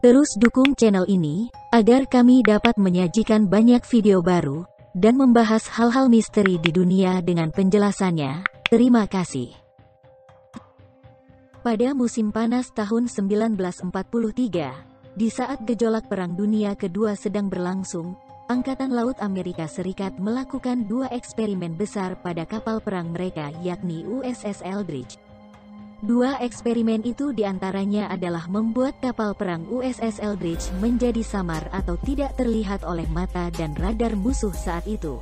Terus dukung channel ini, agar kami dapat menyajikan banyak video baru, dan membahas hal-hal misteri di dunia dengan penjelasannya. Terima kasih. Pada musim panas tahun 1943, di saat gejolak Perang Dunia Kedua sedang berlangsung, Angkatan Laut Amerika Serikat melakukan dua eksperimen besar pada kapal perang mereka, yakni USS Eldridge. Dua eksperimen itu diantaranya adalah membuat kapal perang USS Eldridge menjadi samar atau tidak terlihat oleh mata dan radar musuh saat itu.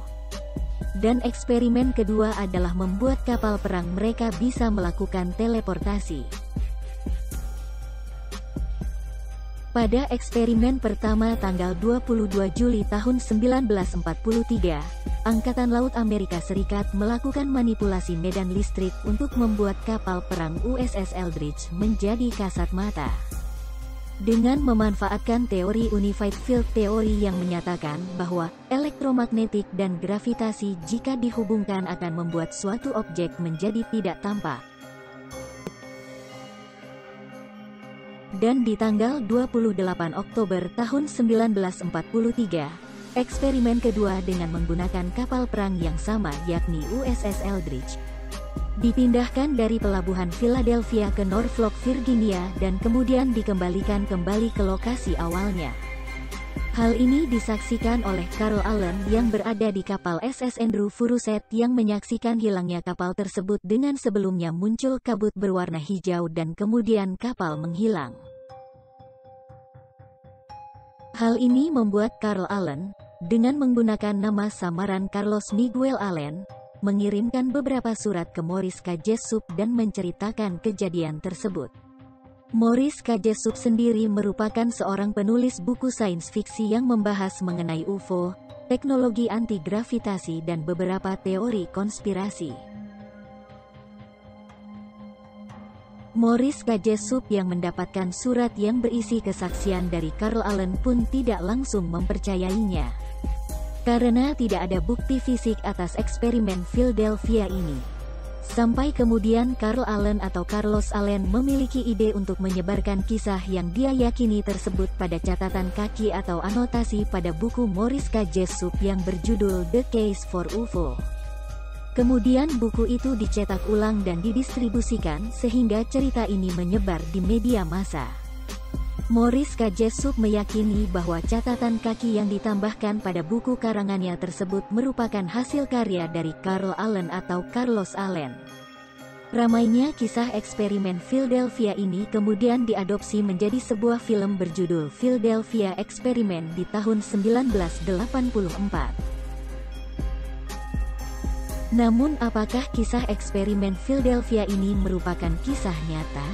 Dan eksperimen kedua adalah membuat kapal perang mereka bisa melakukan teleportasi. Pada eksperimen pertama tanggal 22 Juli tahun 1943, Angkatan Laut Amerika Serikat melakukan manipulasi medan listrik untuk membuat kapal perang USS Eldridge menjadi kasat mata. Dengan memanfaatkan teori Unified Field Theory yang menyatakan bahwa elektromagnetik dan gravitasi jika dihubungkan akan membuat suatu objek menjadi tidak tampak. Dan di tanggal 28 Oktober tahun 1943, eksperimen kedua dengan menggunakan kapal perang yang sama, yakni USS Eldridge, dipindahkan dari pelabuhan Philadelphia ke Norfolk, Virginia, dan kemudian dikembalikan kembali ke lokasi awalnya. Hal ini disaksikan oleh Carl Allen yang berada di kapal SS Andrew Furuseth yang menyaksikan hilangnya kapal tersebut dengan sebelumnya muncul kabut berwarna hijau dan kemudian kapal menghilang. Hal ini membuat Carl Allen, dengan menggunakan nama samaran Carlos Miguel Allen, mengirimkan beberapa surat ke Morris K. Jessup dan menceritakan kejadian tersebut. Morris K. Jessup sendiri merupakan seorang penulis buku sains fiksi yang membahas mengenai UFO, teknologi anti-gravitasi dan beberapa teori konspirasi. Morris K. Jessup yang mendapatkan surat yang berisi kesaksian dari Carl Allen pun tidak langsung mempercayainya, karena tidak ada bukti fisik atas eksperimen Philadelphia ini. Sampai kemudian Carl Allen atau Carlos Allen memiliki ide untuk menyebarkan kisah yang dia yakini tersebut pada catatan kaki atau anotasi pada buku Morris K. Jessup yang berjudul The Case for UFO. Kemudian buku itu dicetak ulang dan didistribusikan sehingga cerita ini menyebar di media massa. Morris K. Jessup meyakini bahwa catatan kaki yang ditambahkan pada buku karangannya tersebut merupakan hasil karya dari Carl Allen atau Carlos Allen. Ramainya kisah eksperimen Philadelphia ini kemudian diadopsi menjadi sebuah film berjudul Philadelphia Experiment di tahun 1984. Namun apakah kisah eksperimen Philadelphia ini merupakan kisah nyata?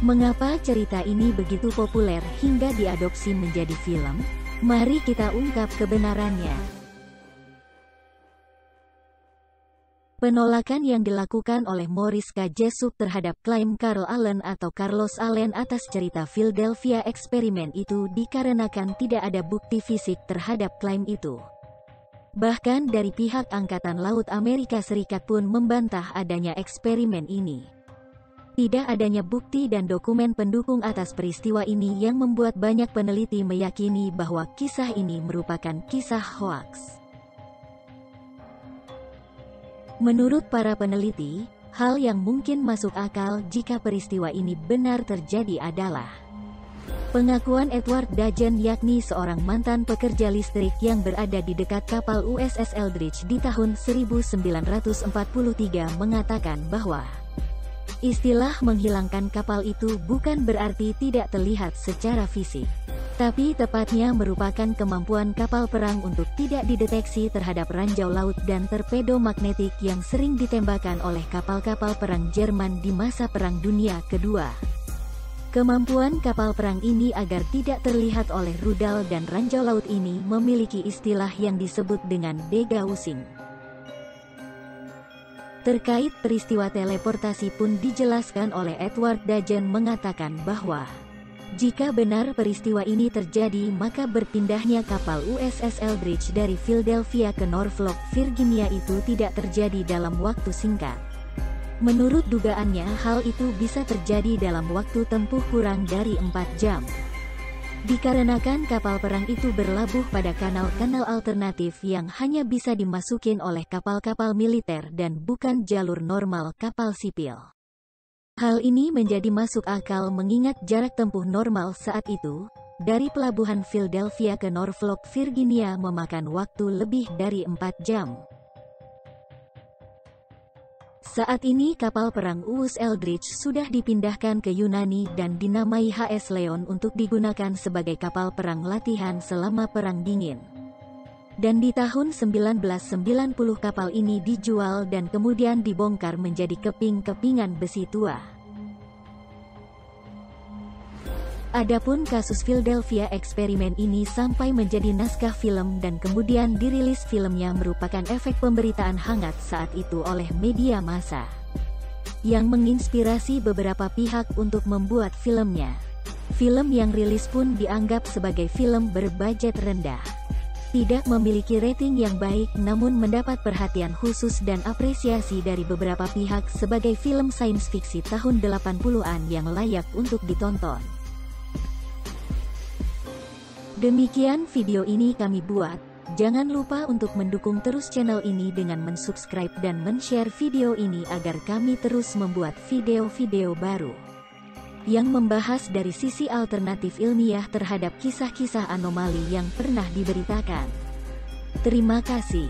Mengapa cerita ini begitu populer hingga diadopsi menjadi film? Mari kita ungkap kebenarannya. Penolakan yang dilakukan oleh Morris K. Jessup terhadap klaim Carl Allen atau Carlos Allen atas cerita Philadelphia Experiment itu dikarenakan tidak ada bukti fisik terhadap klaim itu. Bahkan dari pihak Angkatan Laut Amerika Serikat pun membantah adanya eksperimen ini. Tidak adanya bukti dan dokumen pendukung atas peristiwa ini yang membuat banyak peneliti meyakini bahwa kisah ini merupakan kisah hoaks. Menurut para peneliti, hal yang mungkin masuk akal jika peristiwa ini benar terjadi adalah pengakuan Edward Dagen, yakni seorang mantan pekerja listrik yang berada di dekat kapal USS Eldridge di tahun 1943 mengatakan bahwa istilah menghilangkan kapal itu bukan berarti tidak terlihat secara fisik, tapi tepatnya merupakan kemampuan kapal perang untuk tidak dideteksi terhadap ranjau laut dan torpedo magnetik yang sering ditembakkan oleh kapal-kapal perang Jerman di masa Perang Dunia Kedua. Kemampuan kapal perang ini agar tidak terlihat oleh rudal dan ranjau laut ini memiliki istilah yang disebut dengan degaussing. Terkait peristiwa teleportasi pun dijelaskan oleh Edward Dagen mengatakan bahwa jika benar peristiwa ini terjadi, maka berpindahnya kapal USS Eldridge dari Philadelphia ke Norfolk, Virginia itu tidak terjadi dalam waktu singkat. Menurut dugaannya, hal itu bisa terjadi dalam waktu tempuh kurang dari 4 jam. Dikarenakan kapal perang itu berlabuh pada kanal-kanal alternatif yang hanya bisa dimasukin oleh kapal-kapal militer dan bukan jalur normal kapal sipil. Hal ini menjadi masuk akal mengingat jarak tempuh normal saat itu, dari pelabuhan Philadelphia ke Norfolk, Virginia memakan waktu lebih dari 4 jam. Saat ini kapal perang USS Eldridge sudah dipindahkan ke Yunani dan dinamai HS Leon untuk digunakan sebagai kapal perang latihan selama Perang Dingin. Dan di tahun 1990 kapal ini dijual dan kemudian dibongkar menjadi keping-kepingan besi tua. Adapun kasus Philadelphia eksperimen ini sampai menjadi naskah film dan kemudian dirilis filmnya merupakan efek pemberitaan hangat saat itu oleh media massa, yang menginspirasi beberapa pihak untuk membuat filmnya. Film yang rilis pun dianggap sebagai film berbudget rendah. Tidak memiliki rating yang baik namun mendapat perhatian khusus dan apresiasi dari beberapa pihak sebagai film sains fiksi tahun 80-an yang layak untuk ditonton. Demikian video ini kami buat, jangan lupa untuk mendukung terus channel ini dengan mensubscribe dan men-share video ini agar kami terus membuat video-video baru yang membahas dari sisi alternatif ilmiah terhadap kisah-kisah anomali yang pernah diberitakan. Terima kasih.